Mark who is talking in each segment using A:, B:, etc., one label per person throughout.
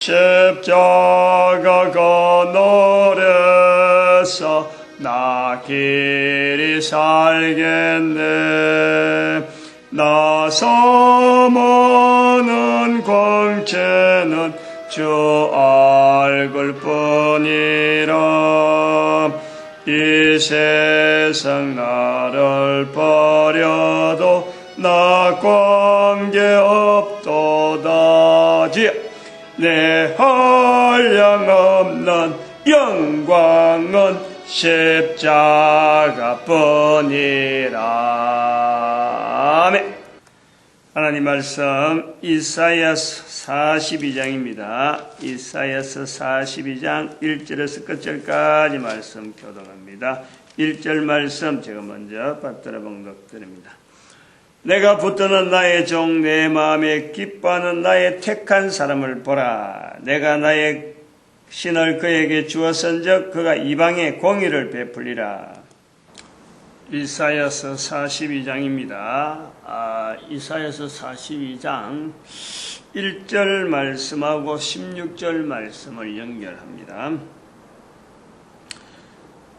A: 십자가가 너래서 나 길이 살겠네. 나 섬하는 광채는 주 얼굴뿐이라. 이 세상 나를 버려도 나 관계없도다지. 내 한량없는 영광은 십자가뿐이라. 아멘. 하나님 말씀 이사야서 42장입니다. 이사야서 42장 1절에서 끝절까지 말씀 교독합니다. 1절 말씀 제가 먼저 받들어 봉독드립니다. 내가 붙드는 나의 종 내 마음에 기뻐하는 나의 택한 사람을 보라. 내가 나의 신을 그에게 주었은즉 그가 이방에 공의를 베풀리라. 이사야서 42장입니다. 이사야서 42장 1절 말씀하고 16절 말씀을 연결합니다.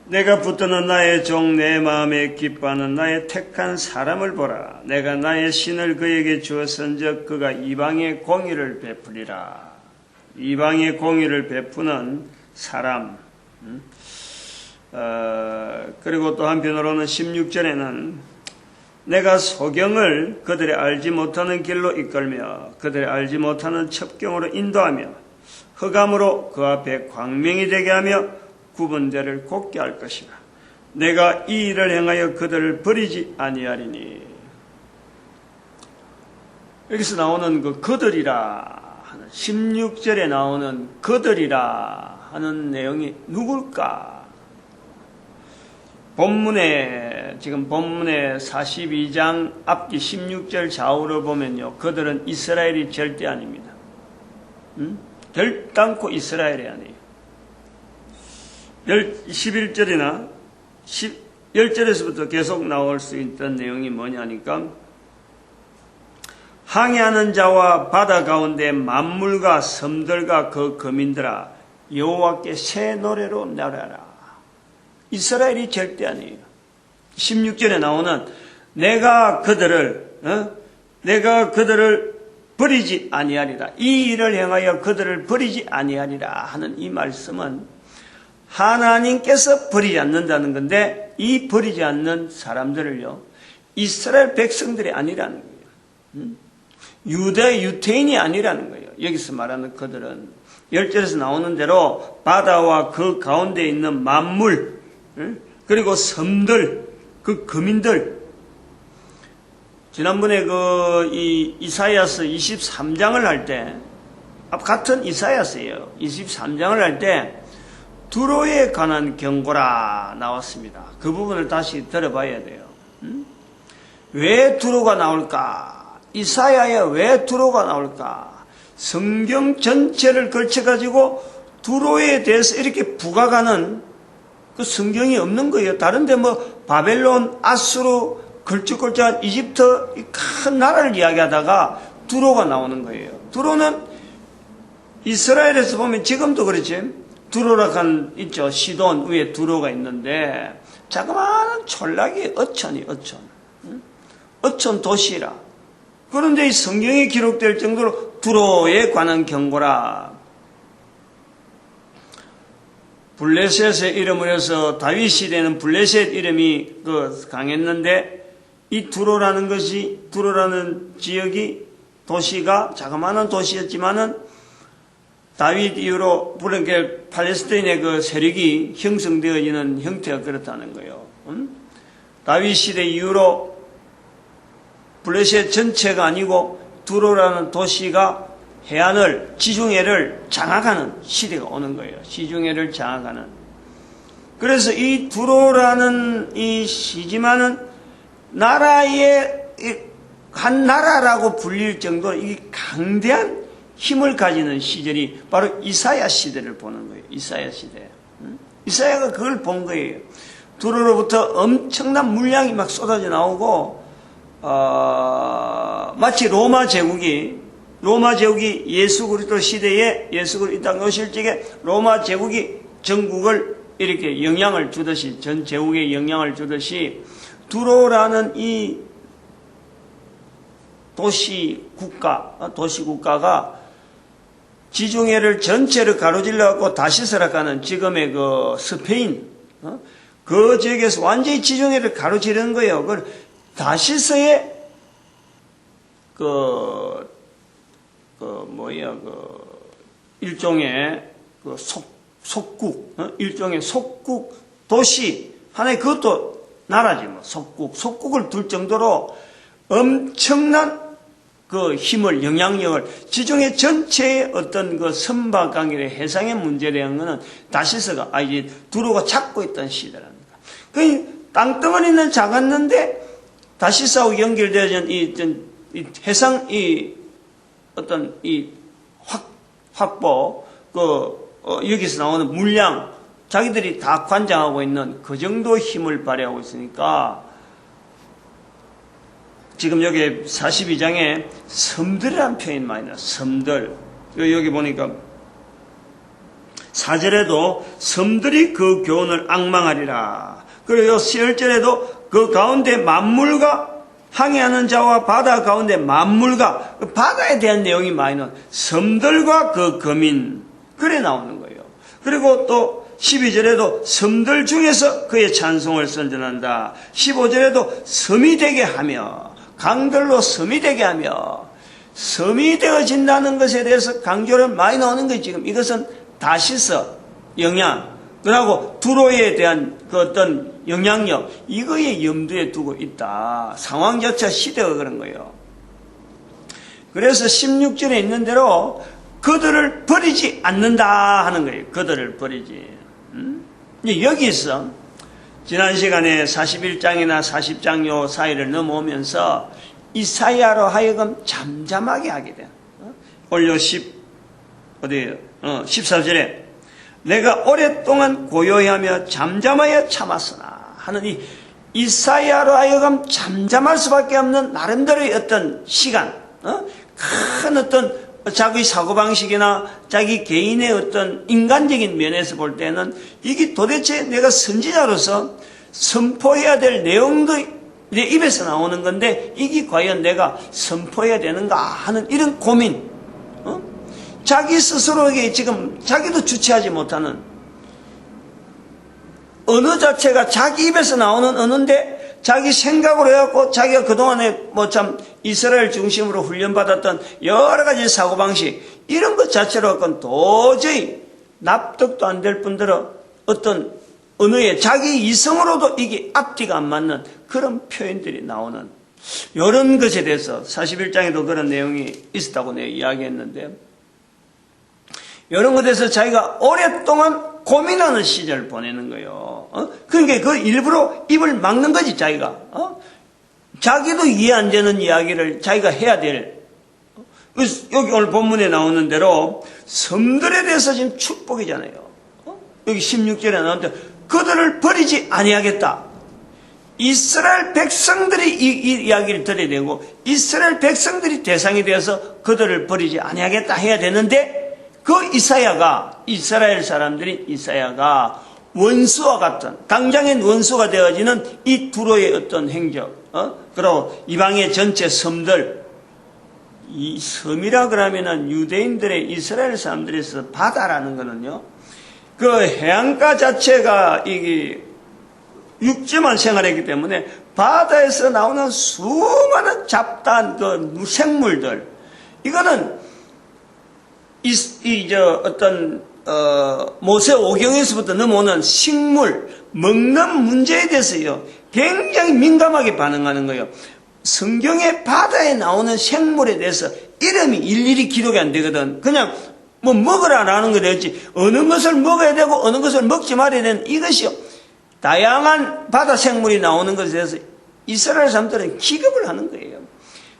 A: 내가 붙드는 나의 종 내 마음에 기뻐하는 나의 택한 사람을 보라. 내가 나의 신을 그에게 주었은즉 그가 이방에 공의를 베풀리라. 이방에 공의를 베푸는 사람. 그리고 또 한편으로는 16절에는 내가 소경을 그들의 알지 못하는 길로 이끌며 그들의 알지 못하는 첩경으로 인도하며 흑암으로 그 앞에 광명이 되게 하며 구분대를 곱게 할 것이라. 내가 이 일을 행하여 그들을 버리지 아니하리니. 여기서 나오는 그 그들이라 하는 16절에 나오는 그들이라 하는 내용이 누굴까? 지금 본문의 42장 앞뒤 16절 좌우를 보면요, 그들은 이스라엘이 절대 아닙니다. 결단코 이스라엘이 아니에요. 11절이나 10절에서부터 계속 나올 수 있던 내용이 뭐냐니까, 항해하는 자와 바다 가운데 만물과 섬들과 그 거민들아 여호와께 새 노래로 나라라. 이스라엘이 절대 아니에요. 16절에 나오는 내가 그들을 버리지 아니하리라. 이 일을 행하여 그들을 버리지 아니하리라 하는 이 말씀은 하나님께서 버리지 않는다는 건데, 이 버리지 않는 사람들을요, 이스라엘 백성들이 아니라는 거예요. 유대인이 아니라는 거예요. 여기서 말하는 그들은 10절에서 나오는 대로 바다와 그 가운데 있는 만물, 그리고 섬들, 그 거민들. 지난번에 이사야서 23장을 할 때, 같은 이사야서예요. 23장을 할 때 두로에 관한 경고라 나왔습니다. 그 부분을 다시 들어봐야 돼요. 왜 두로가 나올까? 이사야에 왜 두로가 나올까? 성경 전체를 걸쳐가지고 두로에 대해서 이렇게 부각하는 그 성경이 없는 거예요. 다른데 바벨론, 아수르, 걸쭉걸쭉한 이집트 큰 나라를 이야기하다가 두로가 나오는 거예요. 두로는 이스라엘에서 보면 지금도 그렇지, 두로라 있죠. 시돈 위에 두로가 있는데 자그마한 촌락이 어촌 도시라. 그런데 이 성경에 기록될 정도로 두로에 관한 경고라. 블레셋의 이름을 해서 다윗 시대는 블레셋 이름이 강했는데, 이 두로라는 지역이 도시가 자그마한 도시였지만은 다윗 이후로 팔레스타인의 그 세력이 형성되어지는 형태가 그렇다는 거예요. 다윗 시대 이후로 블레셋 전체가 아니고 두로라는 도시가 지중해를 장악하는 시대가 오는 거예요. 지중해를 장악하는. 그래서 이 두로라는 이 시지만은 나라의 한 나라라고 불릴 정도로 이 강대한 힘을 가지는 시절이 바로 이사야 시대를 보는 거예요. 이사야 시대. 이사야가 그걸 본 거예요. 두로로부터 엄청난 물량이 막 쏟아져 나오고, 마치 로마 제국이 로마 제국이 예수 그리스도 시대에 예수 그리스도 이 땅에 오실 적에 로마 제국이 전국을 이렇게 영향을 주듯이 전 제국에 영향을 주듯이 두로라는 이 도시국가가 지중해를 전체를 가로질러 갖고 다시스라 가는 지금의 그 스페인 그 지역에서 완전히 지중해를 가로지르는 거예요. 그 다시스의 일종의 속국, 일종의 속국 도시 하나의 그것도 나라지 뭐 속국을 둘 정도로 엄청난 그 힘을 영향력을 지중해 전체의 어떤 그 선박강의 해상의 문제에 대한 것은 다시스가 이제 두로가 찾고 있던 시대랍니다. 그 땅덩어리는 작았는데 다시스하고 연결되어진 이 해상 어떤 확보 여기서 나오는 물량 자기들이 다 관장하고 있는 그 정도 힘을 발휘하고 있으니까 지금 여기 42장에 섬들이라는 표현이 많이 나와요. 섬들. 여기 보니까 4절에도 섬들이 그 교훈을 앙망하리라. 그리고 11절에도 그 가운데 만물과 항해하는 자와 바다 가운데 만물과 바다에 대한 내용이 많이 나와요. 섬들과 그 거민. 그래 나오는 거예요. 그리고 또 12절에도 섬들 중에서 그의 찬송을 선전한다. 15절에도 섬이 되게 하며 강들로 섬이 되게 하며 섬이 되어진다는 것에 대해서 강조를 많이 나오는 거예요. 지금 이것은 다시스 영향 그리고 두로에 대한 그 어떤 영향력 이거에 염두에 두고 있다. 상황 자체 시대가 그런 거예요. 그래서 16절에 있는 대로 그들을 버리지 않는다 하는 거예요. 그들을 버리지. 여기서 지난 시간에 41장이나 40장 요 사이를 넘어오면서 이사야로 하여금 잠잠하게 하게 돼요. 올려 14절에 내가 오랫동안 고요해하며 잠잠하여 참았으나 하는 이 이사야로 하여금 잠잠할 수밖에 없는 나름대로의 어떤 시간, 큰 어떤 자기 사고방식이나 자기 개인의 어떤 인간적인 면에서 볼 때는 이게 도대체 내가 선지자로서 선포해야 될 내용도 내 입에서 나오는 건데 이게 과연 내가 선포해야 되는가 하는 이런 고민, 자기 스스로에게 지금 자기도 주체하지 못하는 언어 자체가 자기 입에서 나오는 언어인데 자기 생각으로 해갖고 자기가 그동안에 참 이스라엘 중심으로 훈련받았던 여러 가지 사고방식 이런 것 자체로 갖고는 도저히 납득도 안 될 뿐더러 어떤 언어에 자기 이성으로도 이게 앞뒤가 안 맞는 그런 표현들이 나오는 이런 것에 대해서 41장에도 그런 내용이 있었다고 내가 이야기했는데 이런 것에 대해서 자기가 오랫동안 고민하는 시절을 보내는 거예요. 그러니까 그 일부러 입을 막는 거지 자기가. 자기도 이해 안 되는 이야기를 자기가 해야 될. 여기 오늘 본문에 나오는 대로 섬들에 대해서 지금 축복이잖아요. 여기 16절에 나오는데 그들을 버리지 아니하겠다. 이스라엘 백성들이 이 이야기를 들어야 되고 이스라엘 백성들이 대상이 되어서 그들을 버리지 아니하겠다 해야 되는데 그 이사야가 이스라엘 사람들이 이사야가 원수와 같은 당장의 원수가 되어지는 이 두로의 어떤 행적 그리고 이방의 전체 섬들 이 섬이라 그러면은 유대인들의 이스라엘 사람들에서 바다라는 거는요 그 해안가 자체가 이게 육지만 생활했기 때문에 바다에서 나오는 수많은 잡다한 그 생물들 이거는 모세 오경에서부터 넘어오는 식물, 먹는 문제에 대해서요, 굉장히 민감하게 반응하는 거예요. 성경의 바다에 나오는 생물에 대해서 이름이 일일이 기록이 안 되거든. 그냥 뭐 먹으라라는 거 되지. 어느 것을 먹어야 되고 어느 것을 먹지 말아야 되는 이것이요. 다양한 바다 생물이 나오는 것에 대해서 이스라엘 사람들은 기급을 하는 거예요.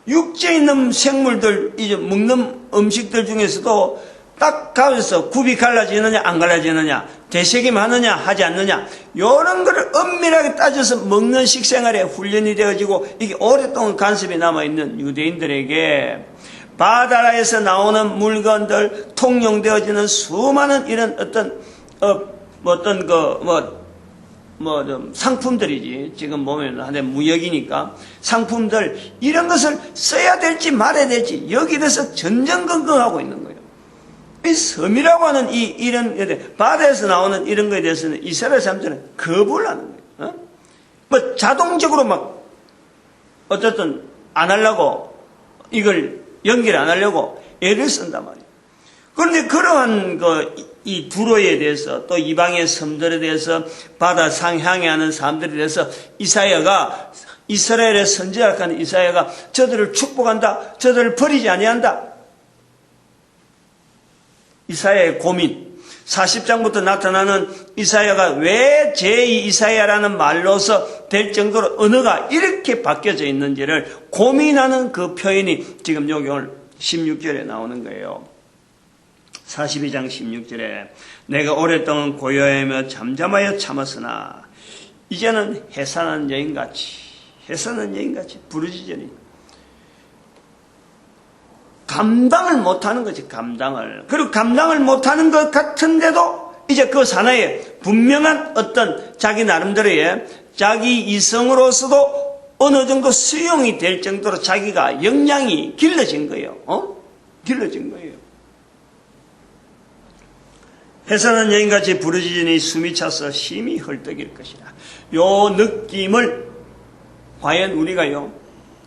A: 육지에 있는 생물들, 이제 먹는 음식들 중에서도 딱 가면서 굽이 갈라지느냐, 안 갈라지느냐, 되새김하느냐, 하지 않느냐, 이런 거를 엄밀하게 따져서 먹는 식생활에 훈련이 되어지고, 이게 오랫동안 간섭이 남아있는 유대인들에게 바다에서 나오는 물건들, 통용되어지는 수많은 이런 좀 상품들이지. 지금 보면 한데 무역이니까 상품들, 이런 것을 써야 될지 말아야 될지 여기에 대해서 전전긍긍하고 있는 거예요. 이 섬이라고 하는 이런 바다에서 나오는 이런 거에 대해서는 이스라엘 사람들은 거부를 하는 거예요. 뭐 자동적으로 막 어쨌든 안 하려고, 이걸 연결 안 하려고 애를 쓴단 말이에요. 그런데 그러한 이 두로에 대해서, 또 이방의 섬들에 대해서, 바다 상향에 하는 사람들에 대해서 이사야가, 이스라엘의 선지자라는 이사야가 저들을 축복한다, 저들을 버리지 아니한다. 이사야의 고민, 40장부터 나타나는 이사야가 왜 제2 이사야라는 말로서 될 정도로 언어가 이렇게 바뀌어져 있는지를 고민하는 그 표현이 지금 여기 오늘 16절에 나오는 거예요. 42장 16절에 내가 오랫동안 고요하며 잠잠하여 참았으나 이제는 해산한 여인같이 부르짖으니 감당을 못하는 거지, 감당을. 그리고 감당을 못하는 것 같은데도 이제 그 사나이에 분명한 어떤 자기 나름대로의 자기 이성으로서도 어느 정도 수용이 될 정도로 자기가 역량이 길러진 거예요. 길러진 거예요. 해산한 여인같이 부르짖으니 숨이 차서 심히 헐떡일 것이라. 요 느낌을 과연 우리가요,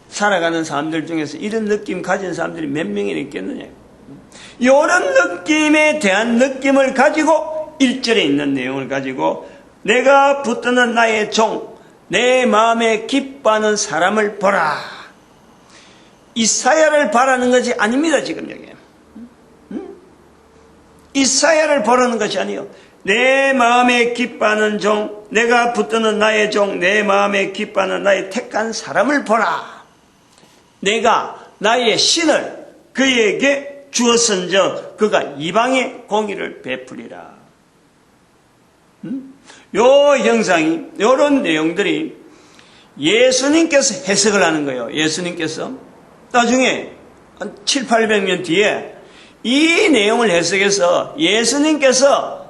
A: 살아가는 사람들 중에서 이런 느낌 가진 사람들이 몇 명이나 있겠느냐. 이런 느낌에 대한 느낌을 가지고 1절에 있는 내용을 가지고 내가 붙드는 나의 종, 내 마음에 기뻐하는 사람을 보라. 이사야를 바라는 것이 아닙니다. 지금 여기 이사야를 보라는 것이 아니요, 내 마음에 기뻐하는 종, 내가 붙드는 나의 종, 내 마음에 기뻐하는 나의 택한 사람을 보라. 내가 나의 신을 그에게 주었은즉 그가 이방의 공의를 베풀리라. 요 형상이, 요런 내용들이 예수님께서 해석을 하는 거예요. 예수님께서 나중에 한 7, 800년 뒤에 이 내용을 해석해서 예수님께서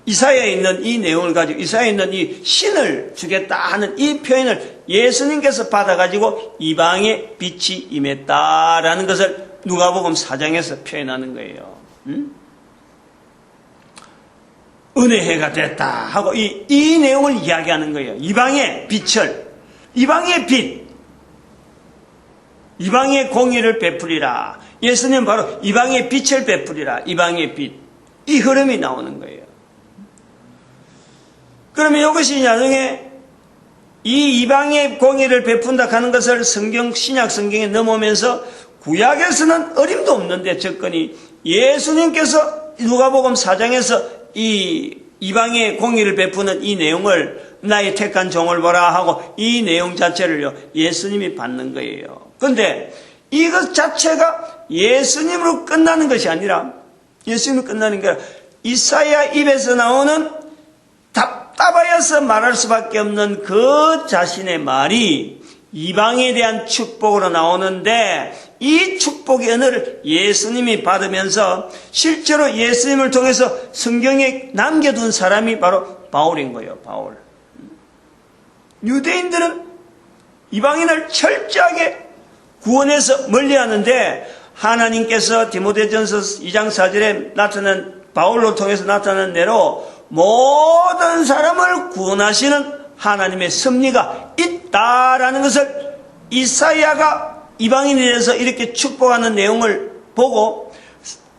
A: 이사야에 있는 이 내용을 가지고, 이사야에 있는 이 신을 주겠다 하는 이 표현을 예수님께서 받아가지고 이방의 빛이 임했다라는 것을 누가복음 4장에서 표현하는 거예요. 은혜해가 됐다 하고 이 내용을 이야기하는 거예요. 이방의 빛을, 이방의 빛, 이방의 공의를 베풀이라. 예수님 바로 이방의 빛을 베풀이라. 이방의 빛. 이 흐름이 나오는 거예요. 그러면 이것이 나중에 이 이방의 공의를 베푼다 하는 것을 성경, 신약 성경에 넘어오면서 구약에서는 어림도 없는데 접근이 예수님께서 누가복음 4장에서 이 이방의 공의를 베푸는 이 내용을 나의 택한 종을 보라 하고 이 내용 자체를요, 예수님이 받는 거예요. 그런데 이것 자체가 예수님으로 끝나는 것이 아니라, 예수님으로 끝나는 게 아니라 이사야 입에서 나오는 답답하여서 말할 수밖에 없는 그 자신의 말이 이방에 대한 축복으로 나오는데, 이 축복의 은혜를 예수님이 받으면서 실제로 예수님을 통해서 성경에 남겨둔 사람이 바로 바울인 거예요. 바울. 유대인들은 이방인을 철저하게 구원해서 멀리하는데, 하나님께서 디모데전서 2장 4절에 나타난 바울로 통해서 나타난 대로 모든 사람을 구원하시는 하나님의 섭리가 있다라는 것을 이사야가 이방인에 대해서 이렇게 축복하는 내용을 보고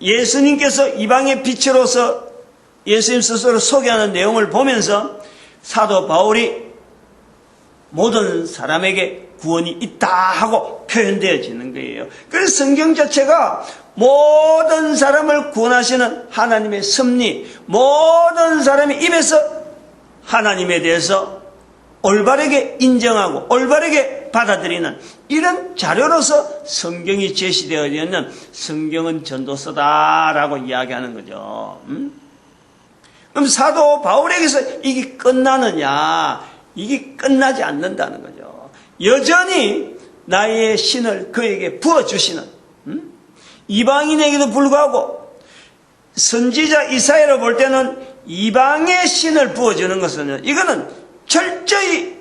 A: 예수님께서 이방의 빛으로서 예수님 스스로 소개하는 내용을 보면서 사도 바울이 모든 사람에게 구원이 있다 하고 표현되어지는 거예요. 그래서 성경 자체가 모든 사람을 구원하시는 하나님의 섭리, 모든 사람의 입에서 하나님에 대해서 올바르게 인정하고 올바르게 받아들이는 이런 자료로서 성경이 제시되어 있는 성경은 전도서다라고 이야기하는 거죠. 그럼 사도 바울에게서 이게 끝나느냐? 이게 끝나지 않는다는 거죠. 여전히 나의 신을 그에게 부어주시는, 이방인에게도 불구하고 선지자 이사야를 볼 때는 이방의 신을 부어주는 것은 이거는 철저히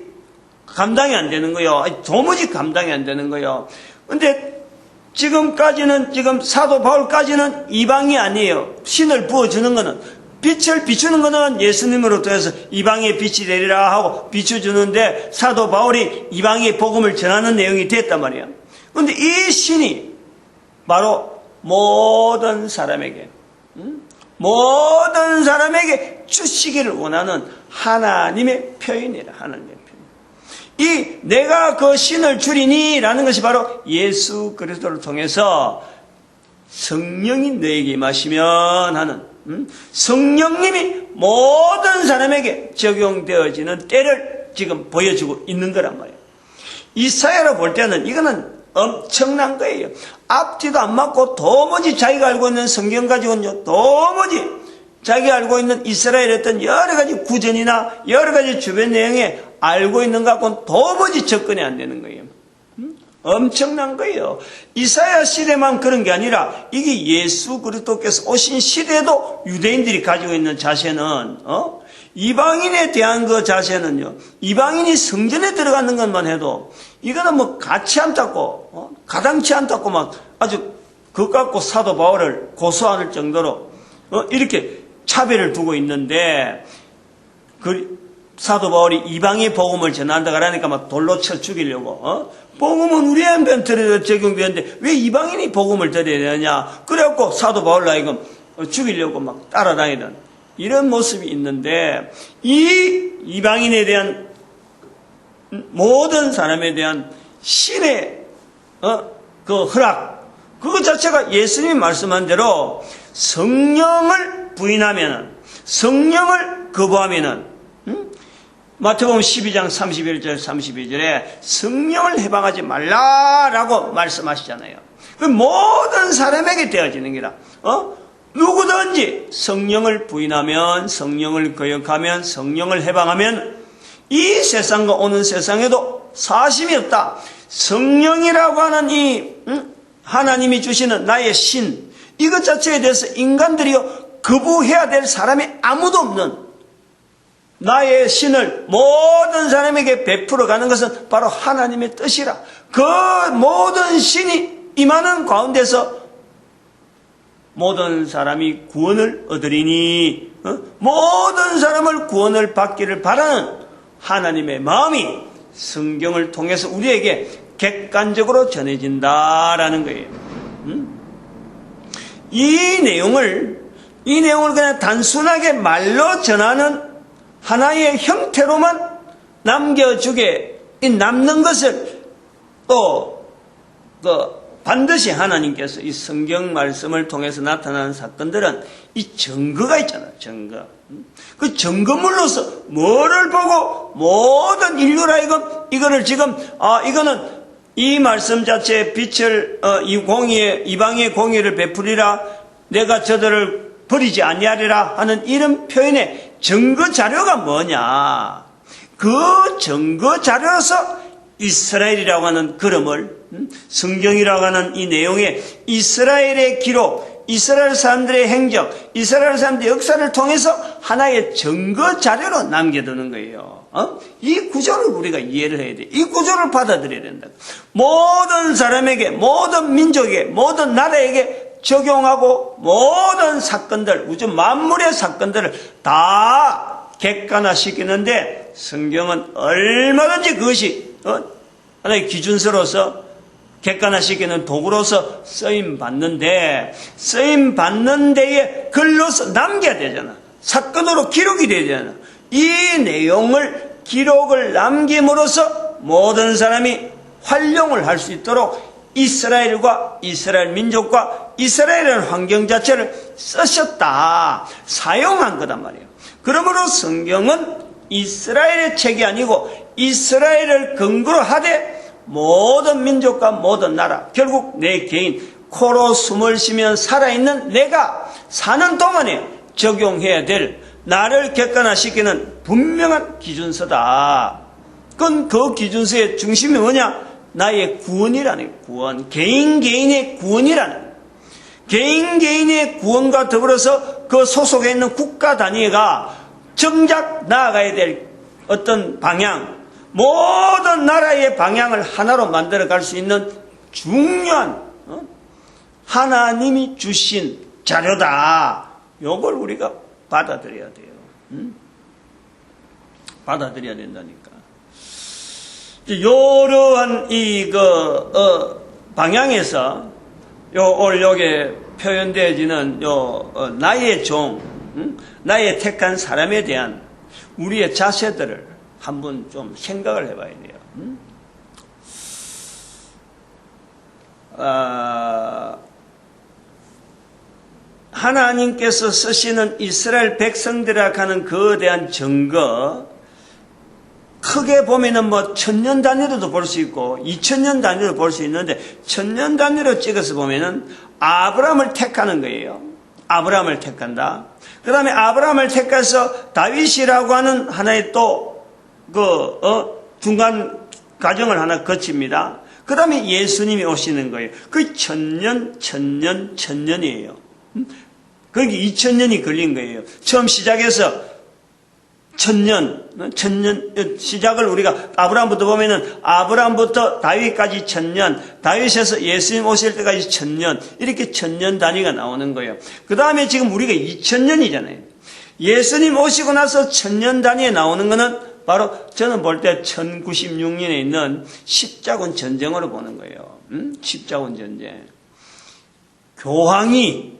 A: 감당이 안 되는 거예요. 도무지 감당이 안 되는 거예요. 근데 지금까지는, 지금 사도 바울까지는 이방이 아니에요. 신을 부어주는 거는, 빛을 비추는 거는 예수님으로부터 해서 이방의 빛이 되리라 하고 비춰주는데, 사도 바울이 이방의 복음을 전하는 내용이 됐단 말이에요. 그런데 이 신이 바로 모든 사람에게 주시기를 원하는 하나님의 표현이라. 하나님의 표현. 이 내가 그 신을 주리니 라는 것이 바로 예수 그리스도를 통해서 성령이 너에게 임하시면 하는, 성령님이 모든 사람에게 적용되어지는 때를 지금 보여주고 있는 거란 말이에요. 이사야로 볼 때는 이거는 엄청난 거예요. 앞뒤도 안 맞고 도무지 자기가 알고 있는 성경 가지고는 도무지 자기가 알고 있는 이스라엘의 어떤 여러 가지 구전이나 여러 가지 주변 내용에 알고 있는 것 갖고는 도무지 접근이 안 되는 거예요. 엄청난 거예요. 이사야 시대만 그런 게 아니라 이게 예수 그리스도께서 오신 시대에도 유대인들이 가지고 있는 자세는, 이방인에 대한 그 자세는요, 이방인이 성전에 들어가는 것만 해도 이거는 뭐 가치 않다고, 가당치 않다고 막 아주 그것 갖고 사도 바울을 고소할 정도로 이렇게 차별을 두고 있는데, 그 사도 바울이 이방의 복음을 전한다 그러니까 막 돌로 쳐 죽이려고, 복음은 우리한테 적용되는데 왜 이방인이 복음을 드려야 되냐, 그래갖고 사도 바울로 하여금 죽이려고 막 따라다니던 이런 모습이 있는데, 이 이방인에 대한 모든 사람에 대한 신의 그 허락, 그것 자체가 예수님이 말씀한 대로 성령을 부인하면은, 성령을 거부하면은, 마태복음 12장 31절 32절에 성령을 해방하지 말라라고 말씀하시잖아요. 그 모든 사람에게 되어지는 게라. 누구든지 성령을 부인하면, 성령을 거역하면, 성령을 해방하면 이 세상과 오는 세상에도 사심이 없다. 성령이라고 하는 이 하나님이 주시는 나의 신, 이것 자체에 대해서 인간들이요 거부해야 될 사람이 아무도 없는 나의 신을 모든 사람에게 베풀어 가는 것은 바로 하나님의 뜻이라. 그 모든 신이 임하는 가운데서 모든 사람이 구원을 얻으리니, 모든 사람을 구원을 받기를 바라는 하나님의 마음이 성경을 통해서 우리에게 객관적으로 전해진다라는 거예요. 이 내용을 그냥 단순하게 말로 전하는 하나의 형태로만 남겨주게, 남는 것을 또 반드시 하나님께서 이 성경 말씀을 통해서 나타나는 사건들은 이 증거가 있잖아요. 증거. 그 증거물로서 뭐를 보고 모든 인류라 이거를 지금 이거는 이 말씀 자체의 빛을 이방의 공의를 베풀이라, 내가 저들을 버리지 아니하리라 하는 이런 표현의 증거 자료가 뭐냐? 그 증거 자료로서 이스라엘이라고 하는 그름을, 성경이라고 하는 이 내용에 이스라엘의 기록, 이스라엘 사람들의 행적, 이스라엘 사람들의 역사를 통해서 하나의 증거 자료로 남겨두는 거예요. 이 구조를 우리가 이해를 해야 돼. 이 구조를 받아들여야 된다. 모든 사람에게, 모든 민족에게, 모든 나라에게 적용하고 모든 사건들, 우주 만물의 사건들을 다 객관화시키는데 성경은 얼마든지 그것이 하나의 기준서로서 객관화시키는 도구로서 쓰임받는데, 쓰임받는 데에 글로서 남겨야 되잖아. 사건으로 기록이 되잖아. 이 내용을 기록을 남김으로써 모든 사람이 활용을 할 수 있도록 이스라엘과 이스라엘 민족과 이스라엘의 환경 자체를 쓰셨다, 사용한 거단 말이에요. 그러므로 성경은 이스라엘의 책이 아니고 이스라엘을 근거로 하되 모든 민족과 모든 나라, 결국 내 개인 코로 숨을 쉬면 살아있는 내가 사는 동안에 적용해야 될, 나를 객관화시키는 분명한 기준서다. 그건 그 기준서의 중심이 뭐냐? 나의 구원이라는 구원, 개인의 구원이라는 개인의 구원과 더불어서 그 소속에 있는 국가 단위가 정작 나아가야 될 어떤 방향, 모든 나라의 방향을 하나로 만들어 갈 수 있는 중요한 하나님이 주신 자료다. 이걸 우리가 받아들여야 돼요. 받아들여야 된다니까. 이러한 방향에서 오늘 여기에 표현되어지는 나의 종, 나의 택한 사람에 대한 우리의 자세들을 한번 좀 생각을 해봐야 돼요. 하나님께서 쓰시는 이스라엘 백성들이라 하는 그에 대한 증거, 크게 보면은 1000년 단위로도 볼 수 있고 2000년 단위로 볼 수 있는데 1000년 단위로 찍어서 보면은 아브라함을 택하는 거예요. 아브라함을 택한다. 그 다음에 아브라함을 택해서 다윗이라고 하는 하나의 또 중간 과정을 하나 거칩니다. 그 다음에 예수님이 오시는 거예요. 그 1000년이에요. 거기 2000년이 걸린 거예요. 처음 시작해서 1000년 시작을 우리가 아브라함부터 보면은 아브라함부터 다윗까지 1000년, 다윗에서 예수님 오실 때까지 1000년, 이렇게 1000년 단위가 나오는 거예요. 그 다음에 지금 우리가 2000년이잖아요. 예수님 오시고 나서 1000년 단위에 나오는 거는 바로 저는 볼 때 1096년에 있는 십자군 전쟁으로 보는 거예요. 십자군 전쟁. 교황이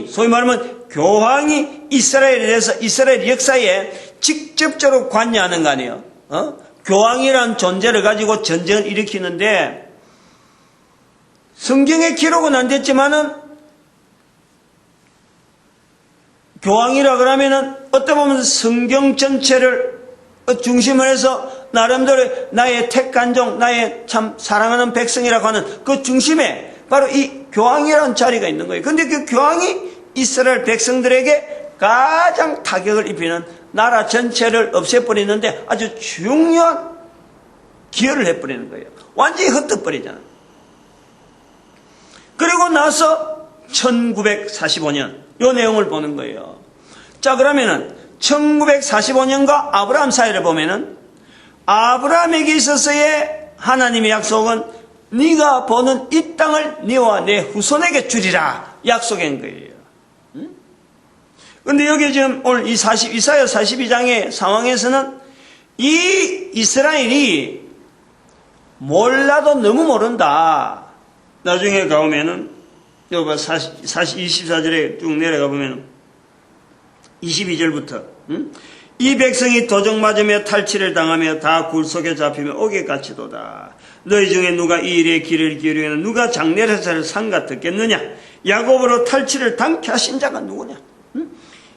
A: 소위 말하면 교황이 이스라엘에 대해서 이스라엘 역사에 직접적으로 관여하는 거 아니에요. 교황이라는 존재를 가지고 전쟁을 일으키는데 성경에 기록은 안 됐지만은 교황이라 그러면은 어떻게 보면 성경 전체를 중심으로 해서 나름대로 나의 택한 종, 나의 참 사랑하는 백성이라고 하는 그 중심에 바로 이 교황이라는 자리가 있는 거예요. 근데 그 교황이 이스라엘 백성들에게 가장 타격을 입히는 나라 전체를 없애버리는데 아주 중요한 기여를 해버리는 거예요. 완전히 흩어버리잖아요. 그리고 나서 1945년 이 내용을 보는 거예요. 자, 그러면은 1945년과 아브라함 사이를 보면은 아브라함에게 있어서의 하나님의 약속은 네가 보는 이 땅을 네와 내 후손에게 주리라 약속한 거예요. 그런데 여기 지금 오늘 이사야 42장의 상황에서는 이 이스라엘이 몰라도 너무 모른다. 나중에 가보면은 여기 24절에 쭉 내려가 보면 22절부터 이 백성이 도적 맞으며 탈취를 당하며 다 굴 속에 잡히며 옥에 갇히도다. 너희 중에 누가 이 일에 귀를 기울이면 누가 장례를 상가 듣겠느냐? 야곱으로 탈취를 당케 하신 자가 누구냐?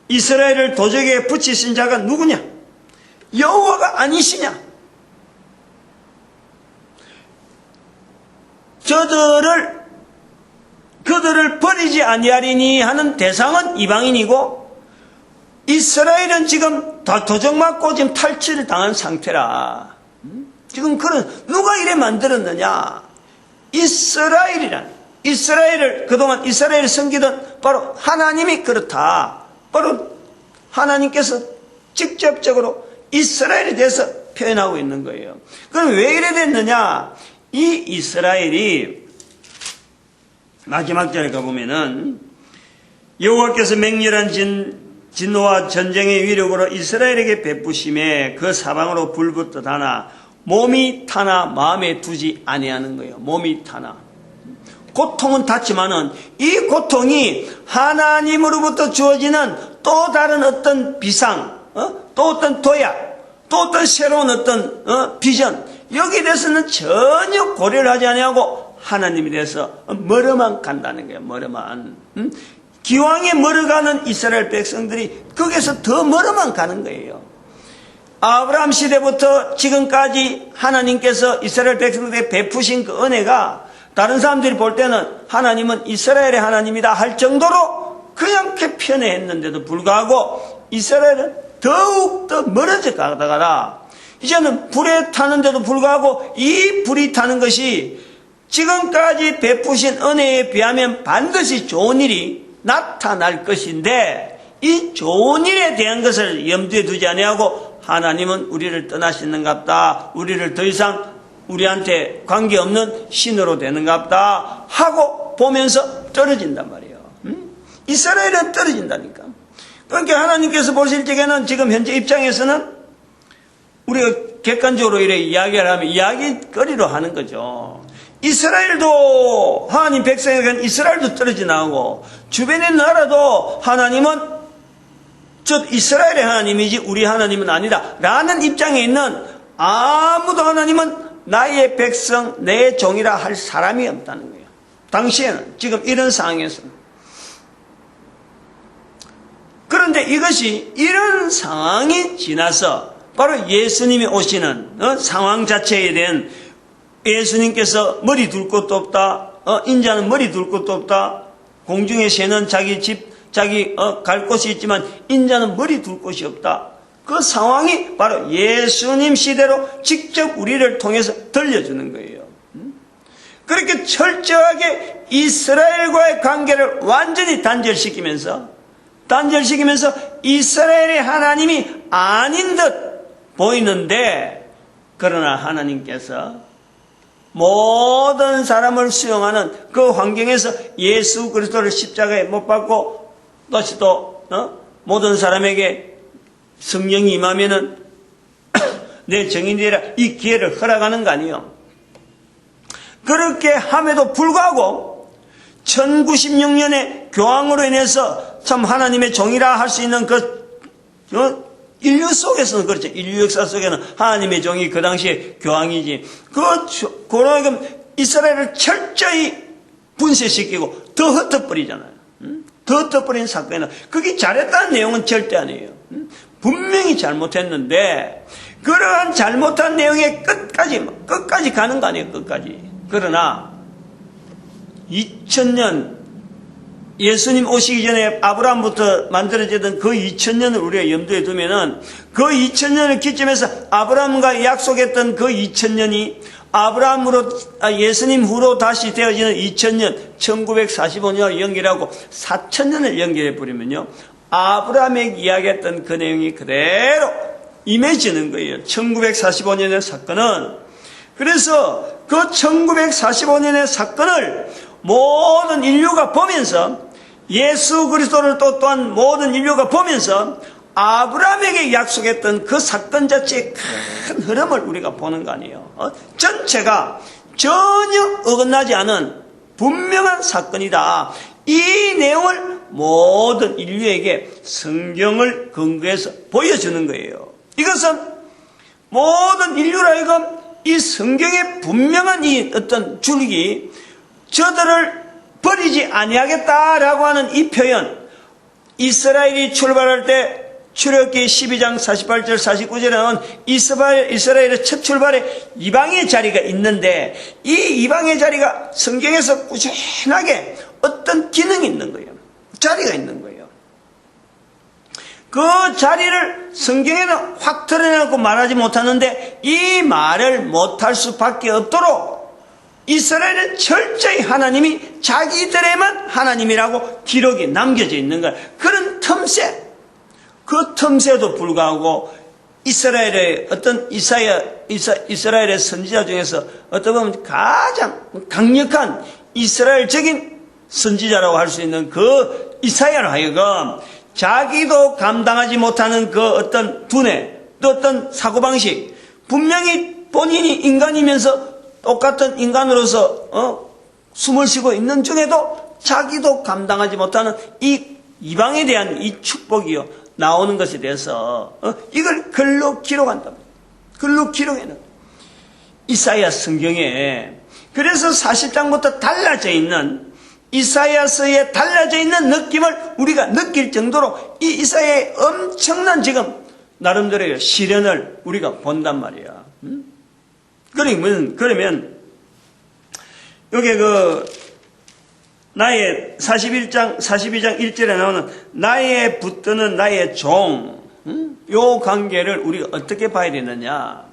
A: 이스라엘을 도적에 붙이신 자가 누구냐? 여호와가 아니시냐? 그들을 버리지 아니하리니 하는 대상은 이방인이고 이스라엘은 지금 다 도적 맞고 지금 탈취를 당한 상태라. 지금 누가 이래 만들었느냐? 이스라엘을 그동안 이스라엘을 섬기던 바로 하나님이 그렇다. 바로 하나님께서 직접적으로 이스라엘에 대해서 표현하고 있는 거예요. 그럼 왜 이래 됐느냐? 이 이스라엘이 마지막 절에 가보면은 여호와께서 맹렬한 진노와 전쟁의 위력으로 이스라엘에게 베푸심에 그 사방으로 불붙듯 하나 몸이 타나 마음에 두지 아니하는 거예요. 몸이 타나. 고통은 닿지만은 이 고통이 하나님으로부터 주어지는 또 다른 어떤 비상, 또 어떤 도약, 또 어떤 새로운 어떤 비전, 여기에 대해서는 전혀 고려를 하지 아니하고 하나님에 대해서 멀어만 간다는 거예요. 멀어만. 기왕에 멀어가는 이스라엘 백성들이 거기서 더 멀어만 가는 거예요. 아브라함 시대부터 지금까지 하나님께서 이스라엘 백성들에게 베푸신 그 은혜가 다른 사람들이 볼 때는 하나님은 이스라엘의 하나님이다 할 정도로 그냥 편애했는데도 불구하고 이스라엘은 더욱더 멀어져 가다가 이제는 불에 타는데도 불구하고 이 불이 타는 것이 지금까지 베푸신 은혜에 비하면 반드시 좋은 일이 나타날 것인데 이 좋은 일에 대한 것을 염두에 두지 아니하고 하나님은 우리를 떠나시는갑다. 우리를 더 이상 우리한테 관계없는 신으로 되는갑다 하고 보면서 떨어진단 말이에요. 이스라엘은 떨어진다니까. 그러니까 하나님께서 보실 적에는 지금 현재 입장에서는 우리가 객관적으로 이렇게 이야기를 하면 이야기거리로 하는 거죠. 이스라엘도 하나님 백성에게는 이스라엘도 떨어져 나오고 주변의 나라도 하나님은 저 이스라엘의 하나님이지 우리 하나님은 아니다 라는 입장에 있는 아무도 하나님은 나의 백성 내 종이라 할 사람이 없다는 거예요. 당시에는 지금 이런 상황에서는. 그런데 이것이 이런 상황이 지나서 바로 예수님이 오시는 상황 자체에 대한 예수님께서 머리 둘 곳도 없다. 인자는 머리 둘 곳도 없다. 공중의 새는 자기 집, 갈 곳이 있지만 인자는 머리 둘 곳이 없다. 그 상황이 바로 예수님 시대로 직접 우리를 통해서 들려주는 거예요. 그렇게 철저하게 이스라엘과의 관계를 완전히 단절시키면서 이스라엘의 하나님이 아닌 듯 보이는데 그러나 하나님께서 모든 사람을 수용하는 그 환경에서 예수 그리스도를 십자가에 못 박고 다시 또 모든 사람에게 성령이 임하면은 내 정인이 되라 이 기회를 허락하는 거 아니에요. 그렇게 함에도 불구하고 1096년의 교황으로 인해서 참 하나님의 종이라 할 수 있는 인류 속에서는 그렇죠. 인류 역사 속에는 하나님의 종이 그 당시에 교황이지. 그러면 이스라엘을 철저히 분쇄시키고 더 흩어버리잖아요. 더 흩어버린 사건이나 그게 잘했다는 내용은 절대 아니에요. 분명히 잘못했는데 그러한 잘못한 내용의 끝까지 가는 거 아니에요. 끝까지. 그러나 2000년 예수님 오시기 전에 아브라함부터 만들어지던 그 2000년을 우리가 염두에 두면은 그 2000년을 기점해서 아브라함과 약속했던 그 2000년이 예수님 후로 다시 되어지는 2000년, 1945년을 연결하고 4000년을 연결해 버리면요. 아브라함에게 이야기했던 그 내용이 그대로 임해지는 거예요. 1945년의 사건은. 그래서 그 1945년의 사건을 모든 인류가 보면서 예수 그리스도를 또한 모든 인류가 보면서 아브라함에게 약속했던 그 사건 자체의 큰 흐름을 우리가 보는 거 아니에요. 전체가 전혀 어긋나지 않은 분명한 사건이다. 이 내용을 모든 인류에게 성경을 근거해서 보여주는 거예요. 이것은 모든 인류로 하여금 이 성경의 분명한 이 어떤 줄기 저들을 버리지 아니하겠다라고 하는 이 표현 이스라엘이 출발할 때 출애굽기 12장 48절 49절에 나온 이스라엘의 첫 출발에 이방의 자리가 있는데 이 이방의 자리가 성경에서 꾸준하게 어떤 기능이 있는 거예요. 자리가 있는 거예요. 그 자리를 성경에는 확 드러내놓고 말하지 못하는데 이 말을 못할 수밖에 없도록 이스라엘은 철저히 하나님이 자기들에만 하나님이라고 기록이 남겨져 있는 거예요. 그런 틈새, 그 틈새도 불구하고 이스라엘의 어떤 이스라엘의 선지자 중에서 어떻게 보면 가장 강력한 이스라엘적인 선지자라고 할 수 있는 그 이사야로 하여금 자기도 감당하지 못하는 그 어떤 두뇌, 또 어떤 사고방식, 분명히 본인이 인간이면서 똑같은 인간으로서 숨을 쉬고 있는 중에도 자기도 감당하지 못하는 이 이방에 대한 이 축복이요 나오는 것에 대해서 이걸 글로 기록한다. 글로 기록해놓은 이사야 성경에. 그래서 사실장부터 달라져 있는 이사야서에 달라져 있는 느낌을 우리가 느낄 정도로 이 이사야의 엄청난 지금 나름대로의 시련을 우리가 본단 말이야. 그러면 여기 나의 42장 1절에 나오는 나의 붙드는 나의 종, 요 관계를 우리가 어떻게 봐야 되느냐?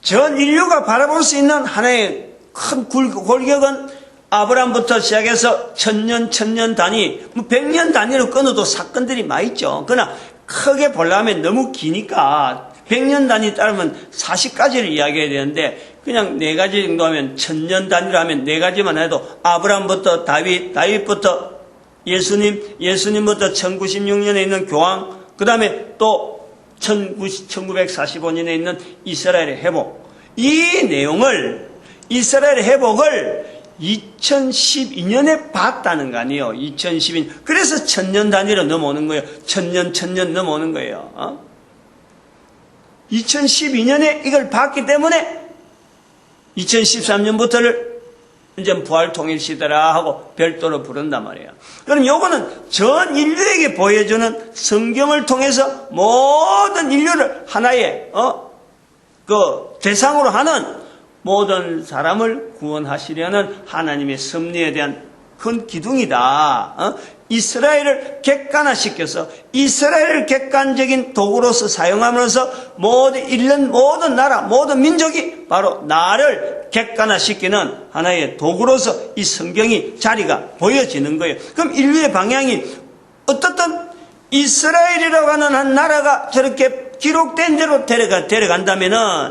A: 전 인류가 바라볼 수 있는 하나의 큰 골격은 아브라함부터 시작해서 천년 단위, 100년 단위로 끊어도 사건들이 많이 있죠. 그러나 크게 보려면 너무 기니까 100년 단위 따르면 40가지를 이야기해야 되는데 그냥 4가지 정도 하면 1000년 단위로 하면 4가지만 해도 아브라함부터 다윗부터 예수님부터 1096년에 있는 교황, 그 다음에 또 1945년에 있는 이스라엘의 회복. 이 내용을, 이스라엘의 회복을 2012년에 봤다는 거 아니에요. 2012년. 그래서 1000년 단위로 넘어오는 거예요. 1000년 넘어오는 거예요. 2012년에 이걸 봤기 때문에 2013년부터를 이제 부활 통일 시대라 하고 별도로 부른단 말이에요. 그럼 요거는 전 인류에게 보여주는 성경을 통해서 모든 인류를 하나의 대상으로 하는 모든 사람을 구원하시려는 하나님의 섭리에 대한 큰 기둥이다. 이스라엘을 객관화시켜서 이스라엘을 객관적인 도구로서 사용함으로써 모든 나라, 모든 민족이 바로 나를 객관화시키는 하나의 도구로서 이 성경이 자리가 보여지는 거예요. 그럼 인류의 방향이 어떻든 이스라엘이라고 하는 한 나라가 저렇게 기록된 대로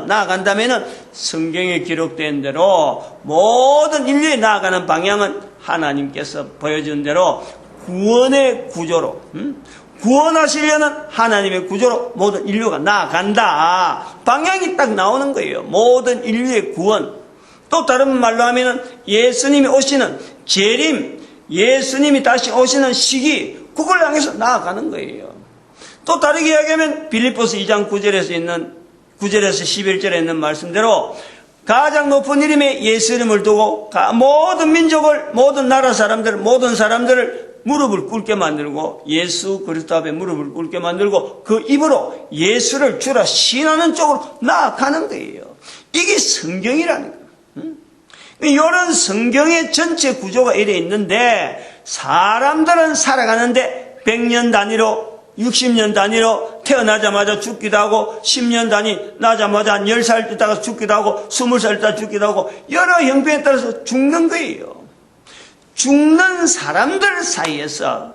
A: 나아간다면은 성경에 기록된 대로 모든 인류에 나아가는 방향은 하나님께서 보여준 대로 구원의 구조로, 구원하시려는 하나님의 구조로 모든 인류가 나아간다. 방향이 딱 나오는 거예요. 모든 인류의 구원. 또 다른 말로 하면은 예수님이 오시는 재림, 예수님이 다시 오시는 시기, 그걸 향해서 나아가는 거예요. 또 다르게 이야기하면 빌립보서 2장 9절에서 11절에 있는 말씀대로 가장 높은 이름의 예수 이름을 두고 모든 민족을, 모든 나라 사람들, 모든 사람들을 무릎을 꿇게 만들고 예수 그리스도 앞에 무릎을 꿇게 만들고 그 입으로 예수를 주라 신하는 쪽으로 나아가는 거예요. 이게 성경이라는 거예요. 이런 성경의 전체 구조가 이래 있는데 사람들은 살아가는데 100년 단위로 60년 단위로 태어나자마자 죽기도 하고 10년 단위 나자마자 10살 있다가 죽기도 하고 20살 있다가 죽기도 하고 여러 형편에 따라서 죽는 거예요. 죽는 사람들 사이에서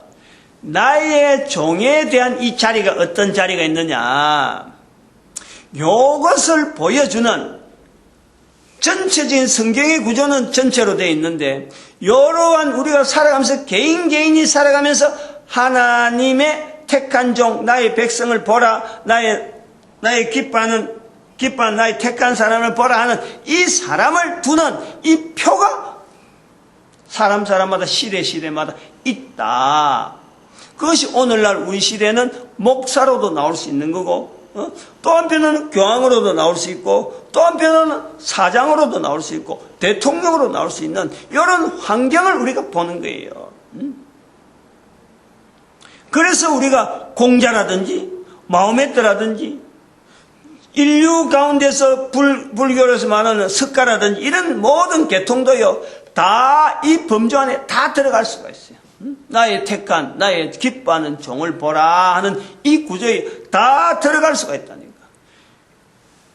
A: 나의 종에 대한 이 자리가 어떤 자리가 있느냐, 이것을 보여주는 전체적인 성경의 구조는 전체로 되어 있는데 이러한 우리가 살아가면서 개인이 살아가면서 하나님의 택한 종, 나의 백성을 보라, 나의 기뻐하는 나의 택한 사람을 보라 하는 이 사람을 두는 이 표가 사람마다 시대마다 있다. 그것이 오늘날 우리 시대는 목사로도 나올 수 있는 거고, 또 한편으로는 교황으로도 나올 수 있고, 또 한편으로는 사장으로도 나올 수 있고, 대통령으로 나올 수 있는 이런 환경을 우리가 보는 거예요. 그래서 우리가 공자라든지 마호메트라든지 인류 가운데서 불교에서 말하는 석가라든지 이런 모든 계통도요 다 이 범주 안에 다 들어갈 수가 있어요. 나의 택한, 나의 기뻐하는 종을 보라 하는 이 구조에 다 들어갈 수가 있다니까.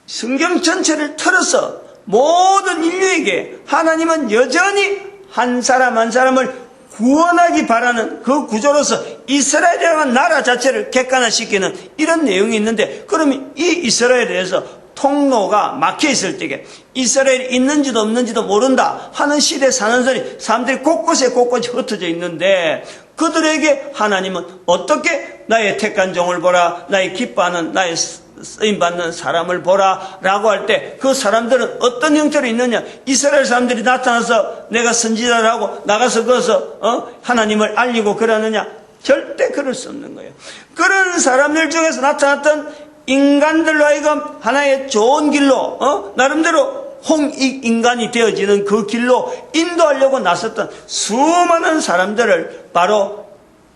A: 성경 전체를 틀어서 모든 인류에게 하나님은 여전히 한 사람 한 사람을 구원하기 바라는 그 구조로서 이스라엘이라는 나라 자체를 객관화시키는 이런 내용이 있는데, 그러면 이 이스라엘에 대해서 통로가 막혀 있을 때에 이스라엘이 있는지도 없는지도 모른다 하는 시대에 사는 사람들이 곳곳에 흩어져 있는데, 그들에게 하나님은 어떻게 나의 택한 종을 보라, 나의 기뻐하는, 나의 쓰임받는 사람을 보라 라고 할 때 그 사람들은 어떤 형태로 있느냐, 이스라엘 사람들이 나타나서 내가 선지자라고 나가서 거기서 하나님을 알리고 그러느냐, 절대 그럴 수 없는 거예요. 그런 사람들 중에서 나타났던 인간들로 하여금 하나의 좋은 길로 나름대로 홍익인간이 되어지는 그 길로 인도하려고 나섰던 수많은 사람들을 바로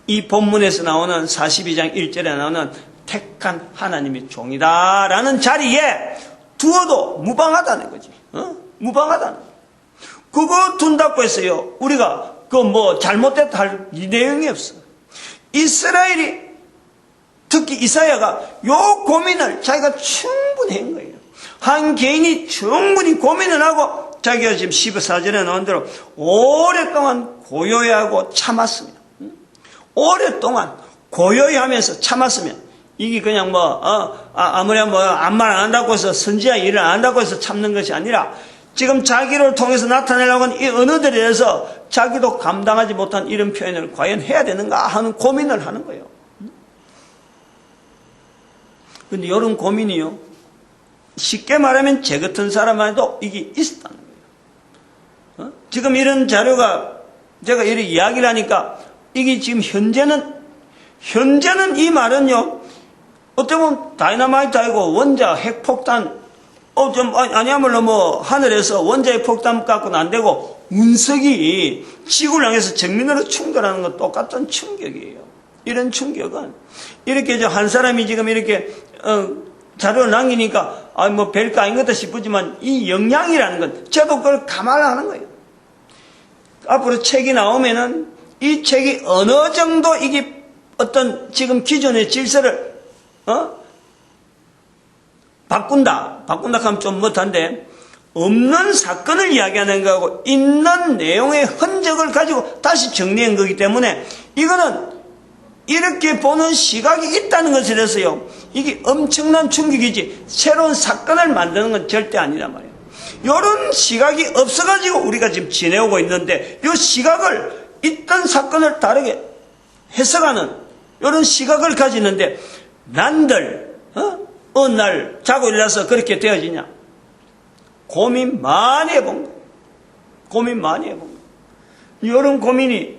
A: 이 본문에서 나오는 42장 1절에 나오는 택한 하나님의 종이다라는 자리에 두어도 무방하다는 거지. 무방하다는 거지. 그거 둔다고 했어요. 우리가 잘못됐다 할 이 내용이 없어. 이스라엘이, 특히 이사야가 요 고민을 자기가 충분히 한 거예요. 한 개인이 충분히 고민을 하고 자기가 지금 14절에 나온 대로 오랫동안 고요히 하고 참았으면, 오랫동안 고요히 하면서 참았으면, 이게 그냥 아무리 아무 말 안 한다고 해서 선지자 일을 안 한다고 해서 참는 것이 아니라 지금 자기를 통해서 나타내려고 하는 이 언어들에 대해서 자기도 감당하지 못한 이런 표현을 과연 해야 되는가 하는 고민을 하는 거예요. 근데 이런 고민이요, 쉽게 말하면 제 같은 사람한테도 이게 있었다는 거예요. 지금 이런 자료가 제가 이렇게 이야기를 하니까 이게 지금 현재는 이 말은요, 어떻게 보면 다이너마이트 아니고 원자 핵폭탄, 아니야말로 하늘에서 원자의 폭탄 갖고는 안 되고 운석이 지구를 향해서 정면으로 충돌하는 것 똑같은 충격이에요. 이런 충격은 이렇게 한 사람이 지금 이렇게 자료를 남기니까 별거 아닌 것도 싶지만 이 영향이라는 건 저도 그걸 감안하는 거예요. 앞으로 책이 나오면은 이 책이 어느 정도 이게 어떤 지금 기존의 질서를 바꾼다 하면 좀 못한데, 없는 사건을 이야기하는 거하고 있는 내용의 흔적을 가지고 다시 정리한 거기 때문에 이거는 이렇게 보는 시각이 있다는 것에 대해서요, 이게 엄청난 충격이지 새로운 사건을 만드는 건 절대 아니란 말이에요. 이런 시각이 없어가지고 우리가 지금 지내오고 있는데, 이 시각을 있던 사건을 다르게 해석하는 이런 시각을 가지는데, 난들 어느 날 자고 일어나서 그렇게 되어지냐? 고민 많이 해본 거예요. 고민 많이 해본 거예요. 이런 고민이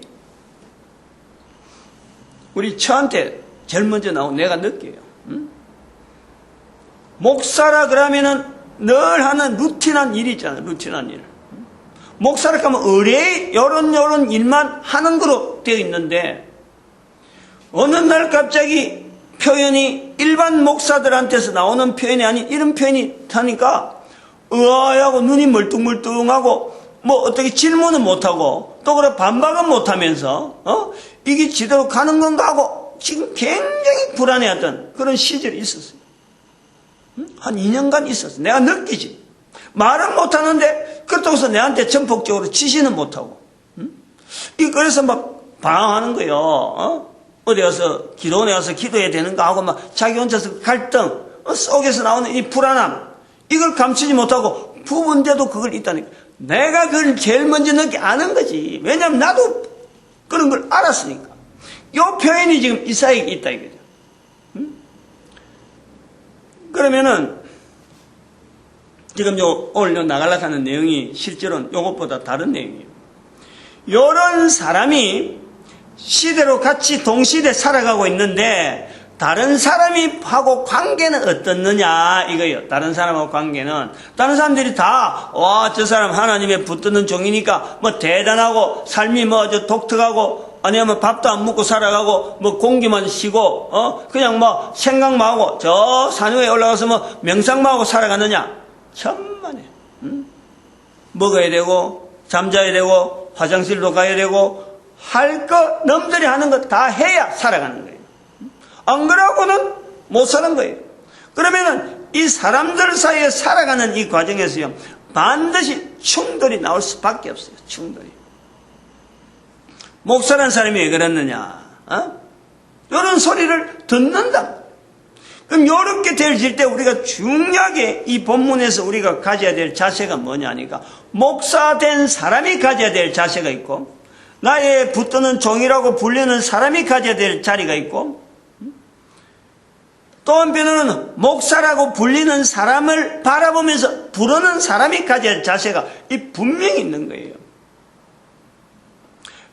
A: 우리 저한테 제일 먼저 나온 내가 느껴요. 목사라 그러면은 늘 하는 루틴한 일이 있잖아요. 루틴한 일. 목사라 하면 의뢰 요런 일만 하는 거로 되어 있는데, 어느 날 갑자기 표현이 일반 목사들한테서 나오는 표현이 아닌 이런 표현이 하니까 의아하고 눈이 멀뚱멀뚱하고 어떻게 질문은 못하고 또 그래 반박은 못하면서 이게 제대로 가는 건가 하고 지금 굉장히 불안해하던 그런 시절이 있었어요. 한 2년간 있었어요. 내가 느끼지. 말은 못하는데 그렇다고 해서 내한테 전폭적으로 지시는 못하고 그래서 막 방황하는 거예요. 어디 가서 기도원에 가서 기도해야 되는가 하고 자기 혼자서 갈등 속에서 나오는 이 불안함, 이걸 감추지 못하고 부분인데도 그걸 있다니까. 내가 그걸 제일 먼저 아는 거지. 왜냐하면 나도 그런 걸 알았으니까. 이 표현이 지금 이사야에 있다 이거죠. 그러면은 지금 오늘 나가려고 하는 내용이 실제로는 이것보다 다른 내용이에요. 이런 사람이 시대로 같이 동시대 살아가고 있는데 다른 사람이 하고 관계는 어떻느냐 이거예요. 다른 사람하고 관계는, 다른 사람들이 다 저 사람 하나님의 붙드는 종이니까 대단하고 삶이 저 독특하고 아니면 밥도 안 먹고 살아가고 공기만 쉬고 그냥 생각만 하고 저 산 위에 올라가서 명상만 하고 살아가느냐. 천만에. 먹어야 되고 잠자야 되고 화장실도 가야 되고 할 거 남들이 하는 거 다 해야 살아가는 거예요. 안 그러고는 못 사는 거예요. 그러면은 이 사람들 사이에 살아가는 이 과정에서요, 반드시 충돌이 나올 수밖에 없어요. 충돌이. 목사라는 사람이 왜 그랬느냐? 이런 소리를 듣는다. 그럼 이렇게 되어질 때 우리가 중요하게 이 본문에서 우리가 가져야 될 자세가 뭐냐니까, 목사된 사람이 가져야 될 자세가 있고, 나의 붙드는 종이라고 불리는 사람이 가져야 될 자리가 있고, 또 한편으로는 목사라고 불리는 사람을 바라보면서 부르는 사람이 가져야 할 자세가 분명히 있는 거예요.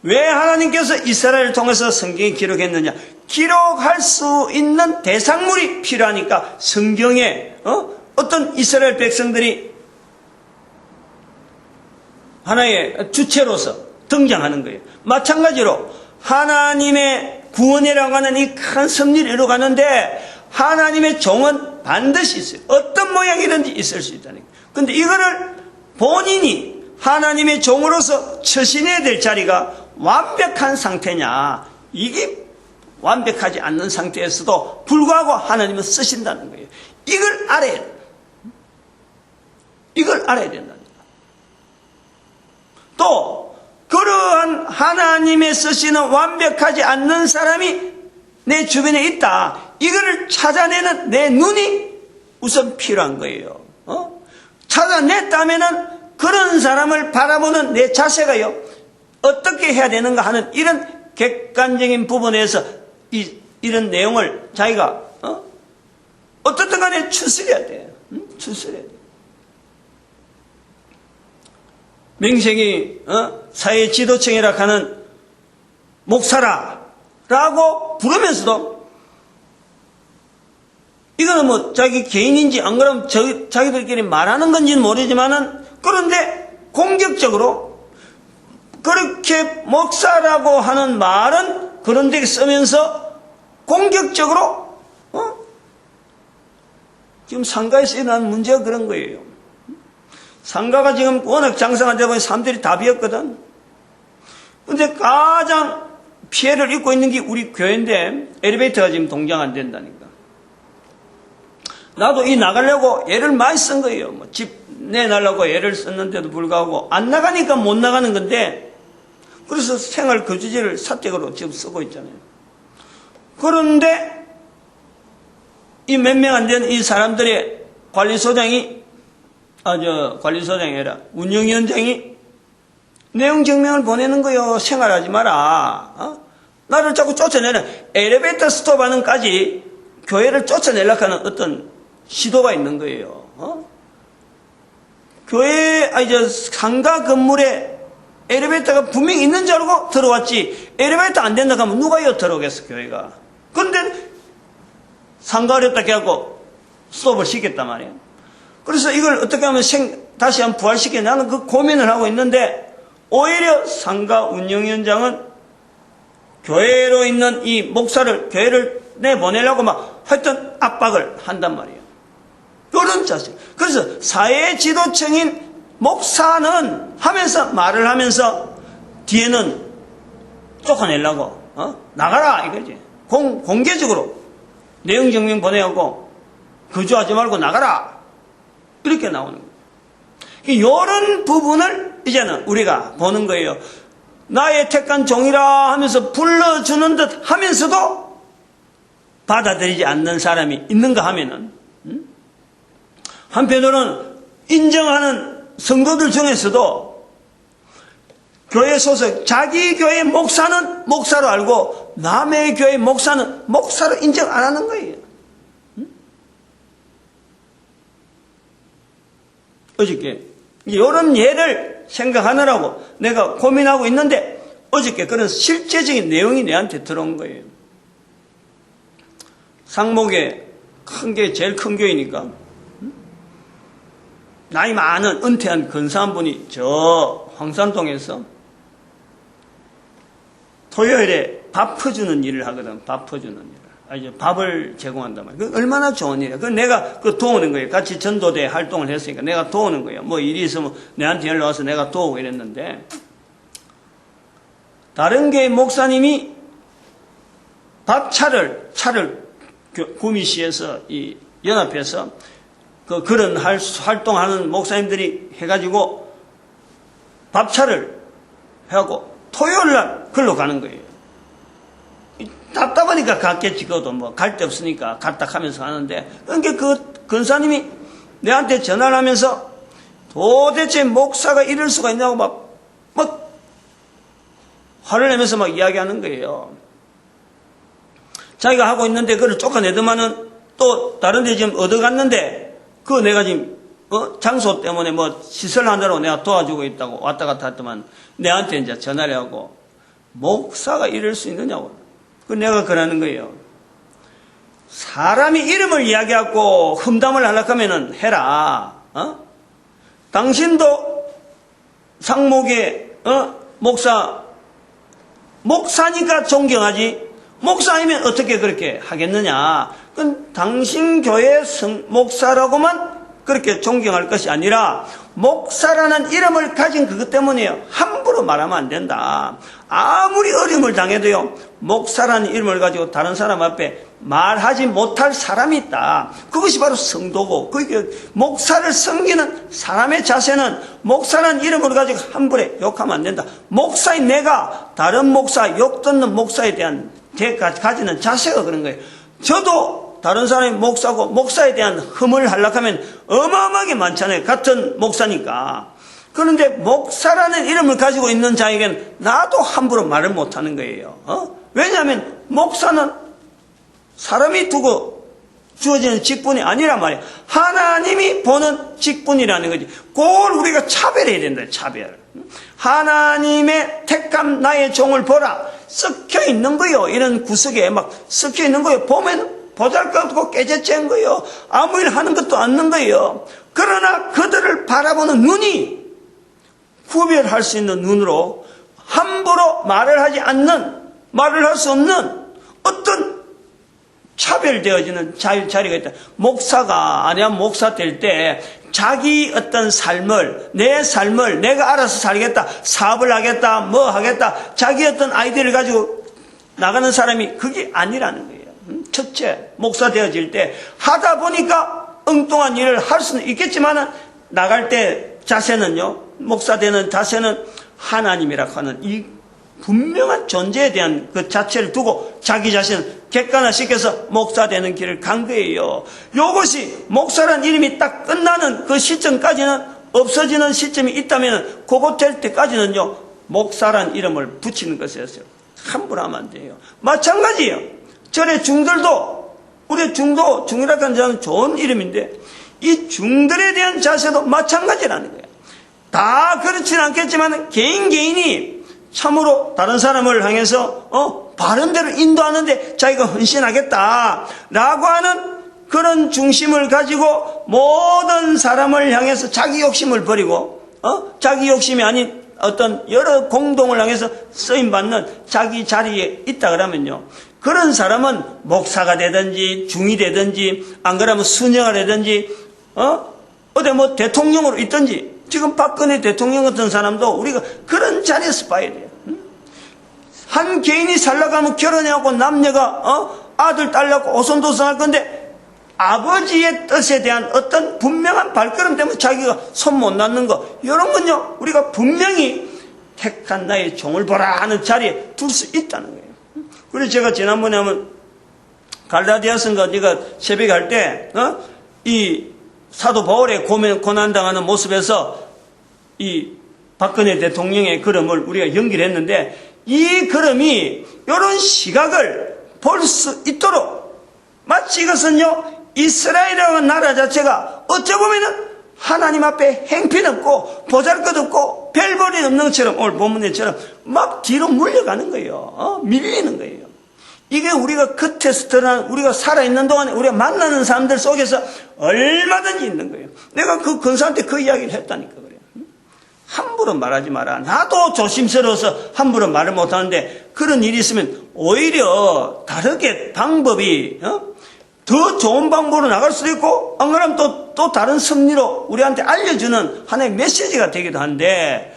A: 왜 하나님께서 이스라엘을 통해서 성경에 기록했느냐? 기록할 수 있는 대상물이 필요하니까 성경에 어떤 이스라엘 백성들이 하나의 주체로서 등장하는 거예요. 마찬가지로 하나님의 구원이라고 하는 이 큰 섭리를 이루어가는데 하나님의 종은 반드시 있어요. 어떤 모양이든지 있을 수 있다는 거예요. 그런데 이거를 본인이 하나님의 종으로서 처신해야 될 자리가 완벽한 상태냐, 이게 완벽하지 않는 상태에서도 불구하고 하나님은 쓰신다는 거예요. 이걸 알아야 돼요. 이걸 알아야 된다니까. 또 그러한 하나님의 쓰시는 완벽하지 않는 사람이 내 주변에 있다. 이거를 찾아내는 내 눈이 우선 필요한 거예요. 찾아냈다면은 그런 사람을 바라보는 내 자세가요, 어떻게 해야 되는가 하는 이런 객관적인 부분에서 이런 내용을 자기가 어떻든 간에 추스려야 돼요. 추스려야 돼요. 명색이 사회 지도층이라 하는 목사라라고 부르면서도 이거는 뭐 자기 개인인지 안 그러면 자기들끼리 말하는 건지는 모르지만은, 그런데 공격적으로 그렇게 목사라고 하는 말은 그런 데 쓰면서 공격적으로 지금 상가에서 일어나는 문제가 그런 거예요. 상가가 지금 워낙 장사가 되다 보니 사람들이 다 비었거든. 근데 가장 피해를 입고 있는 게 우리 교회인데 엘리베이터가 지금 동작 안 된다니까. 나도 이 나가려고 애를 많이 쓴 거예요. 뭐 집 내놔려고 애를 썼는데도 불구하고 안 나가니까 못 나가는 건데, 그래서 생활 거주지를 사택으로 지금 쓰고 있잖아요. 그런데 이 몇 명 안 되는 이 사람들의 관리소장이 관리소장이 아니라 운영위원장이 내용 증명을 보내는 거예요. 생활하지 마라. 나를 자꾸 쫓아내는, 엘리베이터 스톱하는까지 교회를 쫓아내려고 하는 어떤 시도가 있는 거예요. 교회, 상가 건물에 엘리베이터가 분명히 있는 줄 알고 들어왔지, 엘리베이터 안 된다고 하면 누가 이어 들어오겠어, 교회가. 그런데 상가 어렵다 해갖고 스톱을 시켰단 말이에요. 그래서 이걸 어떻게 하면 다시 한번 부활시켜, 나는 그 고민을 하고 있는데, 오히려 상가 운영위원장은 교회로 있는 이 목사를 교회를 내보내려고 막 하여튼 압박을 한단 말이에요. 그런 자세. 그래서 사회 지도층인 목사는 말을 하면서 뒤에는 쫓아내려고 나가라 이거지. 공개적으로 내용 증명 보내고 거주하지 말고 나가라 이렇게 나오는 거예요. 이런 부분을 이제는 우리가 보는 거예요. 나의 택한 종이라 하면서 불러주는 듯 하면서도 받아들이지 않는 사람이 있는가 하면은, 한편으로는 인정하는 성도들 중에서도 교회 소속, 자기 교회 목사는 목사로 알고 남의 교회 목사는 목사로 인정 안 하는 거예요. 어저께 이런 예를 생각하느라고 내가 고민하고 있는데, 어저께 그런 실제적인 내용이 내한테 들어온 거예요. 상목에 제일 큰 교회니까 나이 많은 은퇴한 근사한 분이 저 황산동에서 토요일에 밥 퍼주는 일을 하거든. 밥 퍼주는 일을. 밥을 제공한단 말이야. 얼마나 좋은 일이야. 내가 도우는 거예요. 같이 전도대 활동을 했으니까 내가 도우는 거예요. 뭐 일이 있으면 내한테 연락 와서 내가 도우고 이랬는데, 다른 교회 목사님이 차를 구미시에서 이 연합해서 그런 활동하는 목사님들이 해가지고 밥차를 해갖고 토요일날 글로 가는 거예요. 답답하니까 갔겠지. 그것도 뭐 갈 데 없으니까 갔다 하면서 하는데, 그러니까 그 근사님이 내한테 전화를 하면서 도대체 목사가 이럴 수가 있냐고 막 화를 내면서 막 이야기하는 거예요. 자기가 하고 있는데 그걸 쫓아내더만은 또 다른 데 지금 얻어갔는데, 그거 내가 지금 장소 때문에 뭐 시설하느라고 내가 도와주고 있다고 왔다 갔다 했더만 내한테 이제 전화를 하고, 목사가 이럴 수 있느냐고. 그 내가 그러는 거예요. 사람이 이름을 이야기하고 흠담을 하려고 하면은 해라. 당신도 상목의 목사니까 존경하지. 목사이면 어떻게 그렇게 하겠느냐. 그건 당신 교회 목사라고만 그렇게 존경할 것이 아니라, 목사라는 이름을 가진 그것 때문에요. 함부로 말하면 안 된다. 아무리 어려움을 당해도요, 목사라는 이름을 가지고 다른 사람 앞에 말하지 못할 사람이 있다. 그것이 바로 성도고, 목사를 섬기는 사람의 자세는 목사라는 이름을 가지고 함부로 욕하면 안 된다. 목사인 내가 다른 목사, 욕 듣는 목사에 대한 가지는 자세가 그런 거예요. 저도 다른 사람이 목사고 목사에 대한 흠을 하려면 어마어마하게 많잖아요. 같은 목사니까. 그런데 목사라는 이름을 가지고 있는 자에게는 나도 함부로 말을 못하는 거예요. 왜냐하면 목사는 사람이 두고 주어지는 직분이 아니란 말이야. 하나님이 보는 직분이라는 거지. 그걸 우리가 차별해야 된다. 차별. 하나님의 택함 나의 종을 보라. 썩혀 있는 거요. 이런 구석에 막 썩혀 있는 거요. 보면 보잘것없고 깨재째한 거요. 아무 일 하는 것도 않는 거예요. 그러나 그들을 바라보는 눈이 구별할 수 있는 눈으로 함부로 말을 하지 않는, 말을 할 수 없는 어떤 차별되어지는 자리가 있다. 목사가 아니야 목사 될 때 자기 어떤 삶을, 내 삶을 내가 알아서 살겠다, 사업을 하겠다, 뭐 하겠다, 자기 어떤 아이디어를 가지고 나가는 사람이 그게 아니라는 거예요. 첫째, 목사 되어질 때 하다 보니까 엉뚱한 일을 할 수는 있겠지만 나갈 때 자세는요, 목사 되는 자세는 하나님이라고 하는 이 분명한 존재에 대한 그 자체를 두고 자기 자신을 객관화시켜서 목사 되는 길을 간 거예요. 이것이 목사란 이름이 딱 끝나는 그 시점까지는, 없어지는 시점이 있다면 그것 될 때까지는요, 목사란 이름을 붙이는 것이었어요. 함부로 하면 안 돼요. 마찬가지예요. 절의 중들도, 우리 중이라고 하는 자는 좋은 이름인데 이 중들에 대한 자세도 마찬가지라는 거예요. 다 그렇지는 않겠지만 개인이 참으로 다른 사람을 향해서 바른 대로 인도하는데 자기가 헌신하겠다라고 하는 그런 중심을 가지고 모든 사람을 향해서 자기 욕심을 버리고 자기 욕심이 아닌 어떤 여러 공동을 향해서 쓰임받는 자기 자리에 있다 그러면요, 그런 사람은 목사가 되든지 중이 되든지 안 그러면 순영을 하든지 어디 뭐 대통령으로 있든지, 지금 박근혜 대통령 같은 사람도 우리가 그런 자리에서 봐야 돼요. 한 개인이 살려가면 결혼하고 남녀가 아들 딸 낳고 오손도손할 건데 아버지의 뜻에 대한 어떤 분명한 발걸음 때문에 자기가 손 못 놨는 거, 이런 건요 우리가 분명히 택한 나의 종을 보라 하는 자리에 둘 수 있다는 거예요. 그래서 제가 지난번에 하면 갈라디아서인가 내가 새벽에 할 때 이 사도 바울의 고난당하는 모습에서 이 박근혜 대통령의 걸음을 우리가 연기했는데, 이 걸음이 이런 시각을 볼 수 있도록, 마치 이것은요 이스라엘이라는 나라 자체가 어찌 보면은 하나님 앞에 행편없고 보잘것없고 별볼이 없는 것처럼, 오늘 본문에처럼 막 뒤로 물려가는 거예요. 밀리는 거예요. 이게 우리가 겉에서 드러난, 우리가 살아있는 동안에 우리가 만나는 사람들 속에서 얼마든지 있는 거예요. 내가 그 근사한테 그 이야기를 했다니까 그래요. 함부로 말하지 마라. 나도 조심스러워서 함부로 말을 못하는데 그런 일이 있으면 오히려 다르게 방법이 더 좋은 방법으로 나갈 수도 있고, 안 그러면 또 다른 섭리로 우리한테 알려주는 하나의 메시지가 되기도 한데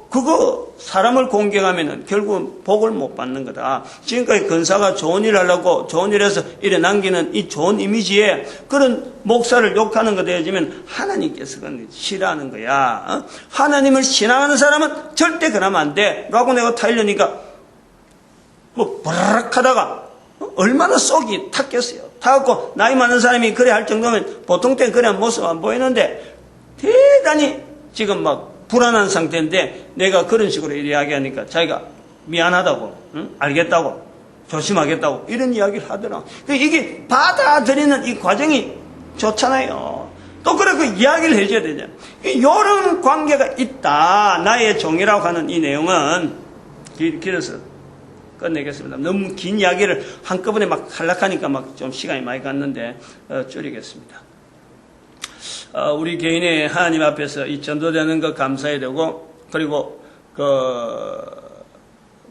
A: 그거 사람을 공경하면은 결국은 복을 못 받는 거다. 지금까지 근사가 좋은 일 하려고 좋은 일에서 이래 남기는 이 좋은 이미지에 그런 목사를 욕하는 거 되어지면 하나님께서 그건 싫어하는 거야. 하나님을 신앙하는 사람은 절대 그러면 안 돼 라고 내가 타이려니까 뭐 버라락 하다가 얼마나 속이 탔겠어요. 타갖고 나이 많은 사람이 그래 할 정도면 보통 때 그래 모습 안 보이는데 대단히 지금 막 불안한 상태인데 내가 그런 식으로 이야기하니까 자기가 미안하다고, 알겠다고, 조심하겠다고 이런 이야기를 하더라. 이게 받아들이는 이 과정이 좋잖아요. 또 그래 그 이야기를 해줘야 되잖아요. 이런 관계가 있다. 나의 종이라고 하는 이 내용은 길어서 끝내겠습니다. 너무 긴 이야기를 한꺼번에 막 하려하니까 막 좀 시간이 많이 갔는데 줄이겠습니다. 우리 개인이 하나님 앞에서 이 전도되는 것 감사해야 되고, 그리고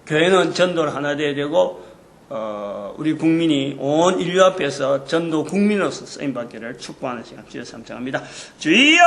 A: 교회는 전도를 하나 돼야 되고, 우리 국민이 온 인류 앞에서 전도 국민으로서 쓰임받기를 축복하는 시간 주여 삼창합니다. 주여!